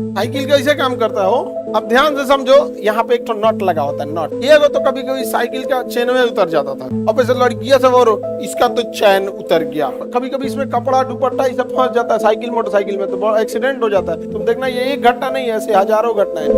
Cycle कैसे काम करता है हो, अब ध्यान से समझो। यहाँ पे एक तो नट लगा होता है, नट ये तो कभी कभी साइकिल का चेन में उतर जाता था। अब ऐसे लड़कियां सब और इसका तो चैन उतर गया, कभी कभी इसमें कपड़ा दुपट्टा ये सब फंस जाता है साइकिल मोटरसाइकिल में, तो बड़ा एक्सीडेंट हो जाता है। तुम देखना ये एक घटना नहीं है, ऐसे हजारों घटनाएं।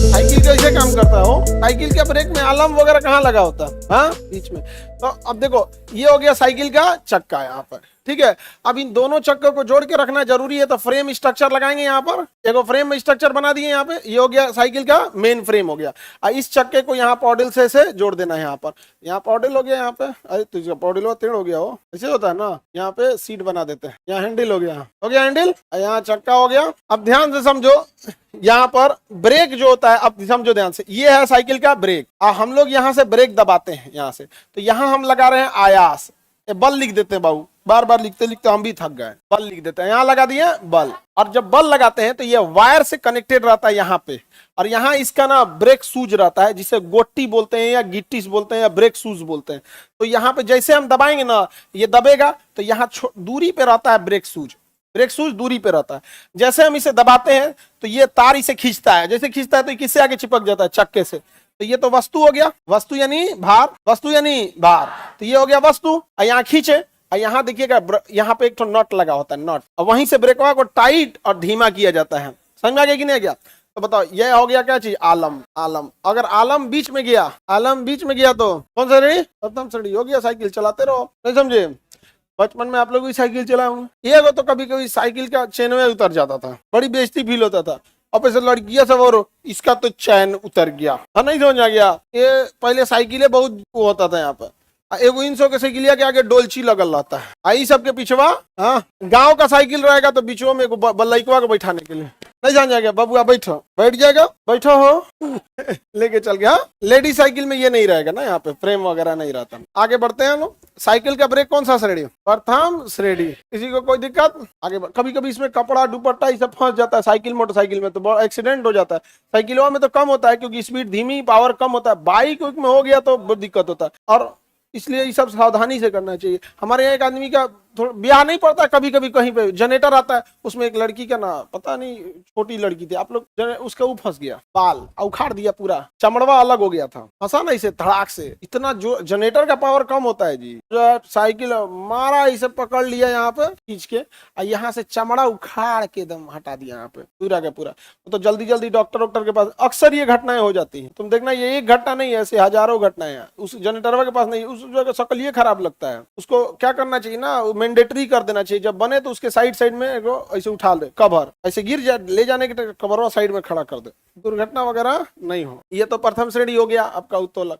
साइकिल कैसे काम करता है हो, साइकिल के ब्रेक में अलार्म वगैरह कहाँ लगा होता है, हाँ बीच में। तो अब देखो ये हो गया साइकिल का चक्का यहाँ पर, ठीक है। अब इन दोनों चक्कर को जोड़ के रखना जरूरी है, तो फ्रेम स्ट्रक्चर लगाएंगे यहाँ पर। देखो फ्रेम स्ट्रक्चर बना दिए यहाँ पे, ये हो गया साइकिल का मेन फ्रेम हो गया। इस चक्के को यहाँ पॉडल से जोड़ देना है यहाँ पर। यहाँ पॉडल हो गया यहाँ पे, अरे तुझे पॉडल हो टेढ़ हो गया हो, ऐसे होता है ना। यहाँ पे सीट बना देते हैं, यहाँ हैंडल हो गया हैंडल, यहाँ चक्का हो गया। अब ध्यान से समझो, यहाँ पर ब्रेक जो होता है, अब समझो ध्यान से, ये है साइकिल का ब्रेक। हम लोग यहाँ से ब्रेक दबाते हैं यहाँ से, तो यहाँ हम लगा रहे हैं आयास, बल लिख देते हैं बाबू, बार बार लिखते लिखते हम भी थक गए, बल लिख देते हैं, यहाँ लगा दिए बल। और जब बल लगाते हैं तो ये वायर से कनेक्टेड रहता है यहाँ पे, और यहाँ इसका ना ब्रेक शूज रहता है, जिसे गोट्टी बोलते हैं या गिट्टी बोलते हैं या ब्रेक शूज बोलते हैं। तो यहाँ पे जैसे हम दबाएंगे ना, ये दबेगा तो यहाँ दूरी पे रहता है ब्रेक शूज, ब्रेक शूज दूरी पे रहता है। जैसे हम इसे दबाते हैं तो ये तार इसे खींचता है, जैसे खींचता है तो किससे आगे चिपक जाता है, चक्के से। तो ये तो वस्तु हो गया, वस्तु यानी भार, वस्तु यानी भार, तो ये हो गया वस्तु। यहाँ खींचे, यहाँ देखिएगा यहाँ पे एक तो नट लगा होता है, नट, और वहीं से ब्रेकवा को टाइट और धीमा किया जाता है। समझ में आ गया कि नहीं गया? तो बताओ ये हो गया क्या चीज, आलम। आलम, अगर आलम बीच में गया, आलम बीच में गया तो कौन सा रेडी, प्रथम श्रेणी हो गया। साइकिल चलाते रहो, नहीं समझे? बचपन में आप लोग भी साइकिल चलाए होंगे। ये तो कभी कभी साइकिल का चेन में उतर जाता था, बड़ी बेइज्जती फील होता था। अब ऐसे लड़कियां सब और इसका तो चैन उतर गया, हाँ नहीं समझ आ गया। ये पहले साइकिलें बहुत होता था यहाँ पर, एगो इन सौ के साइकिलिया के आगे डोलची लगल रहता है, आई सबके पिछवा। हाँ गांव का साइकिल रहेगा तो बीचों में बल्लैकवा को बैठाने के लिए, नहीं जान जाएगा बबुआ बैठो, बैठ जाएगा, बैठो हो लेके चल गया। लेडीज साइकिल में ये नहीं रहेगा ना, यहाँ पे फ्रेम वगैरह नहीं रहता। आगे बढ़ते हैं लोग। साइकिल का ब्रेक कौन सा श्रेणी, प्रथम श्रेणी। किसी को कोई दिक्कत? आगे कभी कभी इसमें कपड़ा दुपट्टा ये सब फंस जाता है साइकिल मोटरसाइकिल में, तो बहुत एक्सीडेंट हो जाता है। साइकिलों में तो कम होता है क्योंकि स्पीड धीमी, पावर कम होता है। बाइक में हो गया तो बहुत दिक्कत होता है, और इसलिए ये सब सावधानी से करना चाहिए। हमारे यहाँ एक आदमी का ब्याह नहीं पड़ता, कभी कभी कहीं पे जनरेटर आता है, उसमें एक लड़की का ना पता नहीं, छोटी लड़की थी, आप लोग उसका वो फंस गया, बाल उखाड़ दिया, पूरा चमड़वा अलग हो गया था, फंसा ना इसे धड़ाक से। इतना जो जनरेटर का पावर कम होता है जी, साइकिल मारा इसे पकड़ लिया यहाँ पे खींच के, और यहाँ से चमड़ा उखाड़ के एकदम हटा दिया यहाँ पे पूरा का पूरा। तो जल्दी जल्दी डॉक्टर के पास अक्सर ये घटनाएं हो जाती है। तुम देखना ये एक घटना नहीं है, ऐसे हजारों घटनाएं हैं। उस जनरेटर के पास नहीं, उस जगह शक्ल ये खराब लगता है, उसको क्या करना चाहिए ना, मैंडेटरी कर देना चाहिए, जब बने तो उसके साइड साइड में ऐसे उठा दे, कवर ऐसे गिर जाए, ले जाने के कवर साइड में खड़ा कर दे, दुर्घटना वगैरह नहीं हो। ये तो प्रथम श्रेणी हो गया आपका उत्तोलक।